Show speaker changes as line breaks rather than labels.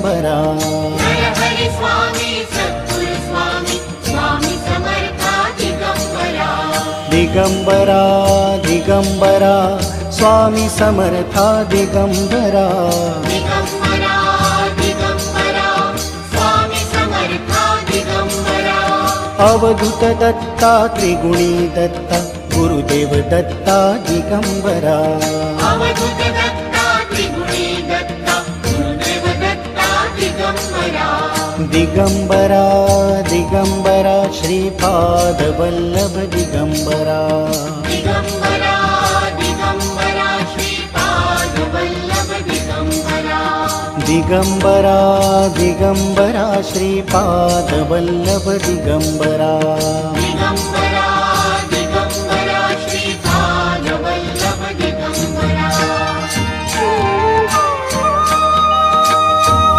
Digambara.
Jai Hari Swami Sadguru Swami Swami Samartha Digambara.
Digambara Digambara Swami Samartha Digambara.
Digambara Digambara Swami Samartha Digambara.
Avadhoot Datta त्रिगुणी Datta Gurudev Datta Digambara.
Avadhoot Datta त्रिगुणी Datta Gurudev Datta Digambara.
Digambara Digambara Shripad Vallabh Digambara.
Digambara Digambara Shripad Vallabh Digambara.
Digambara Digambara Shripad Vallabh Digambara.
Digambara